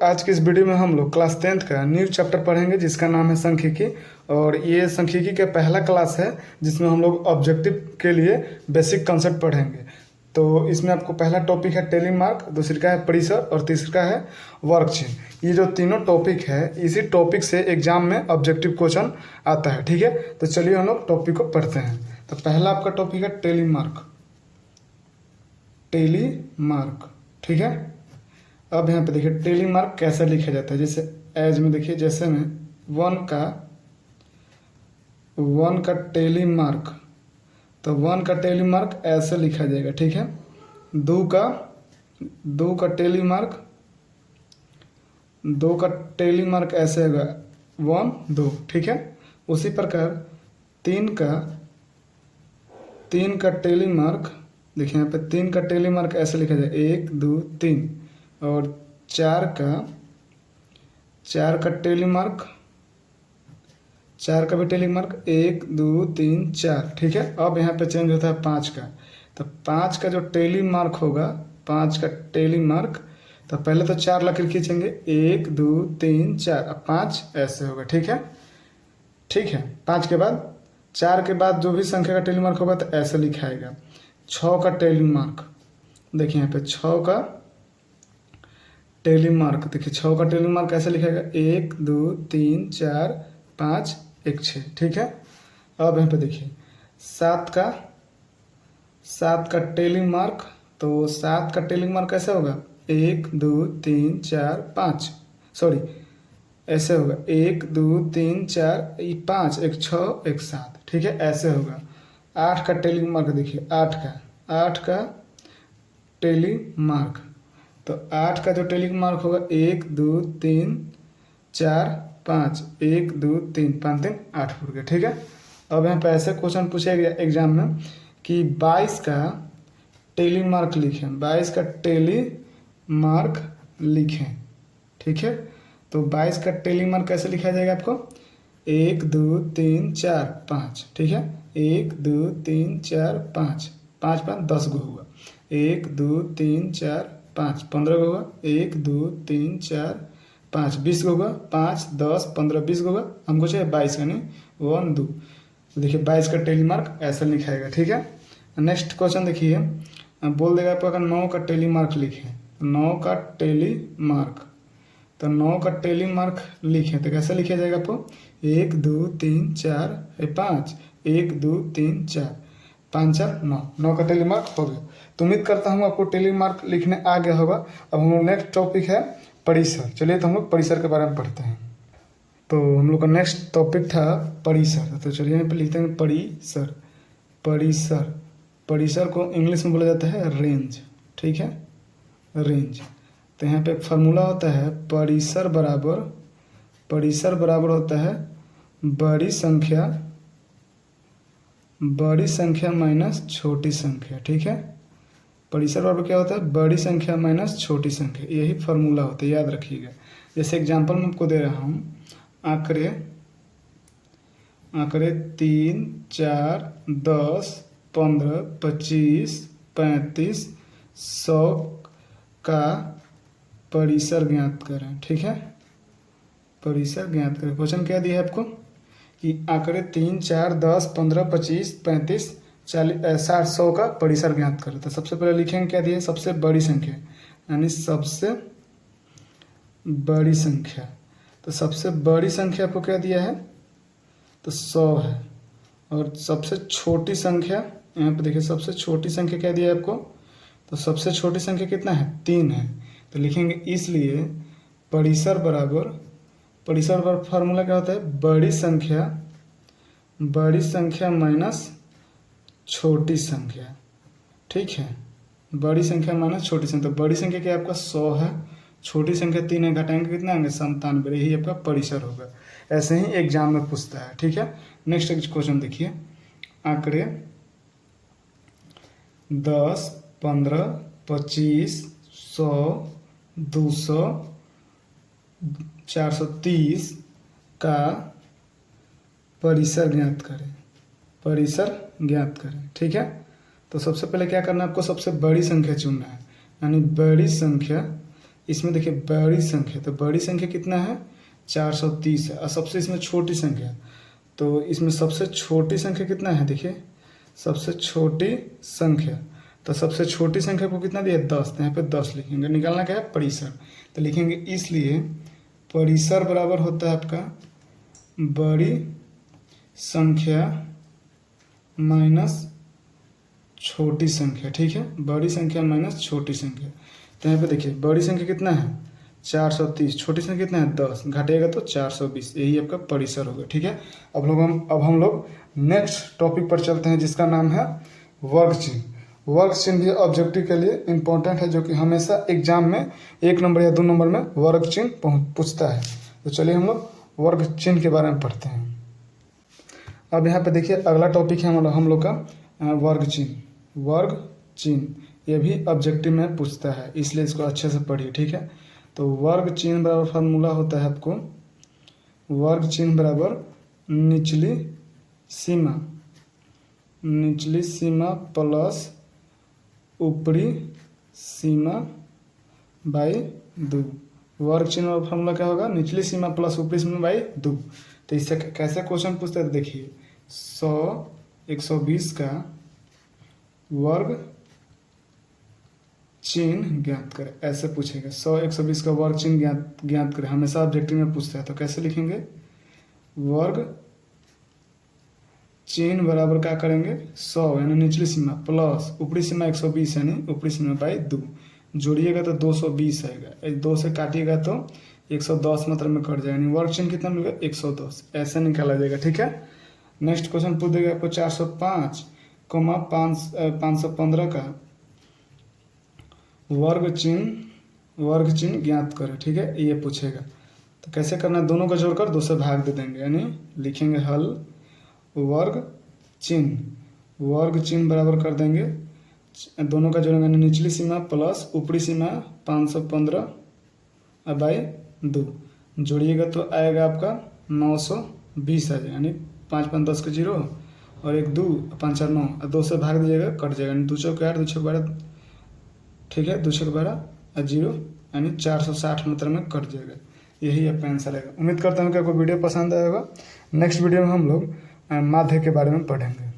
आज के इस वीडियो में हम लोग क्लास 10th का न्यू चैप्टर पढ़ेंगे जिसका नाम है सांख्यिकी। और ये सांख्यिकी का पहला क्लास है जिसमें हम लोग ऑब्जेक्टिव के लिए बेसिक कंसेप्ट पढ़ेंगे। तो इसमें आपको पहला टॉपिक है टेली मार्क, दूसरी का है परिसर और तीसरा का है वर्ग चिन्ह। ये जो तीनों टॉपिक है इसी टॉपिक से एग्जाम में ऑब्जेक्टिव क्वेश्चन आता है। ठीक है, तो चलिए हम लोग टॉपिक को पढ़ते हैं। तो पहला आपका टॉपिक है टेली मार्क। टेली मार्क, ठीक है। अब यहाँ पे देखिए टेली मार्क कैसे लिखा जाता है। जैसे एज में देखिए, जैसे में वन का टेली मार्क, तो वन का टेली मार्क ऐसे लिखा जाएगा। ठीक है। दो का टेली मार्क ऐसे होगा, 1 2। ठीक है। उसी प्रकार तीन का टेली मार्क, देखिए यहाँ पे 3 का टेली मार्क ऐसे लिखा जाएगा, 1 2 3। और 4 का टेली मार्क, 4 का भी टेली मार्क 1 2 3 4। ठीक है। अब यहाँ पे चेंज होता है 5 का। तो 5 का जो टेली मार्क होगा, 5 का टेली मार्क, तो पहले तो 4 लकीर खींचेंगे, 1 2 3 4। अब 5 ऐसे होगा। ठीक है। 5 के बाद 4 के बाद जो भी संख्या का टेली मार्क होगा तो ऐसे लिखाएगा। 6 का टेली मार्क, देखिए यहाँ पे 6 का टेली मार्क, देखिए 6 का टेली मार्क कैसे लिखेगा, 1 2 3 4 5 1 6। ठीक है। अब यहाँ पे देखिए 7 का टेली मार्क, तो 7 का टेली मार्क कैसे होगा, 1 2 3 4 5, सॉरी ऐसे होगा, 1 2 3 4 5 1 6 1 7। ठीक है, ऐसे होगा। 8 का टेली मार्क, देखिए 8 का टेली मार्क, तो 8 का जो टेली मार्क होगा, 1 2 3 4 5 1 2 3 5 3 8 फुट गया। ठीक है। अब यहाँ पे ऐसे क्वेश्चन पूछा गया एग्जाम में कि 22 का टेली मार्क लिखें, 22 का टेली मार्क लिखें। ठीक है। तो 22 का टेली मार्क कैसे लिखा जाएगा आपको, 1 2 3 4 5। ठीक है। 1 2 3 4 5 5 5 10 गो होगा, 1 2 3 4 5 15 गो होगा, 1 2 3 4 5 20 गो होगा, 5 10 15 20 गो होगा। हमको चाहिए 22 का, नहीं 1 2। देखिए 22 का टेली मार्क ऐसा लिखाएगा। ठीक है। नेक्स्ट क्वेश्चन देखिए, बोल देगा आपको अगर 9 का टेली मार्क लिखे, 9 का टेली मार्क, तो 9 का टेली मार्क लिखे तो कैसे लिखा जाएगा आपको, 1 2 3 4 5 1 2 3 4 5 4 9। 9 का टेली मार्क हो गया। तो उम्मीद करता हूँ आपको टेली मार्क लिखने आ गया होगा। अब हम लोग नेक्स्ट टॉपिक है परिसर। चलिए तो हम लोग परिसर के बारे में पढ़ते हैं। तो हम लोग का नेक्स्ट टॉपिक था परिसर। तो चलिए यहाँ पे लिखते हैं परिसर को इंग्लिश में बोला जाता है रेंज। ठीक है, रेंज। तो यहाँ पे एक फार्मूला होता है, परिसर बराबर होता है बड़ी संख्या माइनस छोटी संख्या। ठीक है। परिसर बराबर क्या होता है, बड़ी संख्या माइनस छोटी संख्या। यही फार्मूला होता है, याद रखिएगा। जैसे एग्जांपल मैं आपको दे रहा हूँ, आंकड़े 3 4 10 15 25 35 100 का परिसर ज्ञात करें। ठीक है, परिसर ज्ञात करें। क्वेश्चन क्या दिया है आपको कि आंकड़े 3 4 10 15 25 35 40 60 100 का परिसर ज्ञात करें। तो सबसे पहले लिखेंगे क्या दिया है, सबसे बड़ी संख्या, यानी सबसे बड़ी संख्या। तो सबसे बड़ी संख्या आपको क्या दिया है, तो 100 है। और सबसे छोटी संख्या, यहाँ पे देखिए सबसे छोटी संख्या क्या दिया है आपको, तो सबसे छोटी संख्या कितना है, 3 है। तो लिखेंगे इसलिए परिसर बराबर फार्मूला क्या होता है, बड़ी संख्या माइनस छोटी संख्या। ठीक है, बड़ी संख्या माइनस छोटी संख्या। तो बड़ी संख्या क्या आपका 100 है, छोटी संख्या 3 है, घटाएंगे कितना आएंगे 97। यही आपका परिसर होगा। ऐसे ही एग्जाम में पूछता है। ठीक है। नेक्स्ट क्वेश्चन देखिए, आंकड़े 10 15 25 100 200 430 का परिसर ज्ञात करें। ठीक है। तो सबसे पहले क्या करना है आपको, सबसे बड़ी संख्या चुनना है, यानी बड़ी संख्या इसमें देखिए बड़ी संख्या, तो बड़ी संख्या कितना है 430 है, और सबसे इसमें छोटी संख्या, तो इसमें सबसे छोटी संख्या कितना है, देखिए सबसे छोटी संख्या, तो सबसे छोटी संख्या को कितना दिया 10, तो यहाँ पे 10 लिखेंगे। निकालना क्या है परिसर, तो लिखेंगे इसलिए परिसर बराबर होता है आपका बड़ी संख्या माइनस छोटी संख्या, ठीक है, बड़ी संख्या माइनस छोटी संख्या। तो यहाँ पे देखिए बड़ी संख्या कितना है 430, छोटी संख्या कितना है 10, घटेगा तो 420, यही आपका परिसर होगा, ठीक है। अब हम लोग नेक्स्ट टॉपिक पर चलते हैं जिसका नाम है वर्ग चिन्ह। वर्ग चिन्ह भी ऑब्जेक्टिव के लिए इम्पोर्टेंट है, जो कि हमेशा एग्जाम में 1 नंबर या 2 नंबर में वर्ग चिन्ह पूछता है। तो चलिए हम लोग वर्ग चिन्ह के बारे में पढ़ते हैं। अब यहाँ पे देखिए अगला टॉपिक है हम लोग का वर्ग चिन्ह। वर्ग चिन्ह ये भी ऑब्जेक्टिव में पूछता है, इसलिए इसको अच्छे से पढ़िए, ठीक है। तो वर्ग चिन्ह बराबर फार्मूला होता है आपको वर्ग चिन्ह बराबर निचली सीमा प्लस ऊपरी सीमा बाई 2। वर्ग चिन्ह और फॉर्मूला क्या होगा, निचली सीमा प्लस ऊपरी सीमा बाई 2। तो इससे कैसे क्वेश्चन पूछते हैं, देखिए 100 120 का वर्ग चिन्ह ज्ञात करें, ऐसे पूछेगा। 100 120 का वर्ग चिन्ह ज्ञात करें, हमेशा ऑब्जेक्टिव में पूछता है। तो कैसे लिखेंगे, वर्ग चिन्ह बराबर क्या करेंगे 100 यानी निचली सीमा प्लस ऊपरी सीमा 120 यानी ऊपरी सीमा बाई 2, जोड़िएगा तो 220 आएगा, 2 से काटिएगा तो 110 मात्रा में कट जाएगा, यानी वर्ग चिन्ह कितना मिलेगा 110, ऐसे निकाला जाएगा, ठीक है। नेक्स्ट क्वेश्चन पूछ देगा आपको 405, 515 का वर्ग चिन्ह ज्ञात करें, ठीक है, ये पूछेगा। तो कैसे करना है, दोनों को जोड़कर 2 से भाग दे देंगे, यानी लिखेंगे हल वर्ग चिन्ह बराबर कर देंगे, दोनों का जोड़ेंगे, निचली सीमा प्लस ऊपरी सीमा 515 बाई 2, जोड़िएगा तो आएगा आपका 920 आ जाएगा, यानी 5 5 10 के 0 और 1 2 5 4 9, 2 से भाग दीजिएगा कट जाएगा, यानी 2 चौक 8 2 चौक 12, ठीक है, 2 चौक 12 और 0 यानी 460 मात्रा में कट जाएगा। यही आपका आंसर आएगा। उम्मीद करता हूँ कि आपको वीडियो पसंद आएगा। नेक्स्ट वीडियो में हम लोग माध्य के बारे में पढ़ेंगे।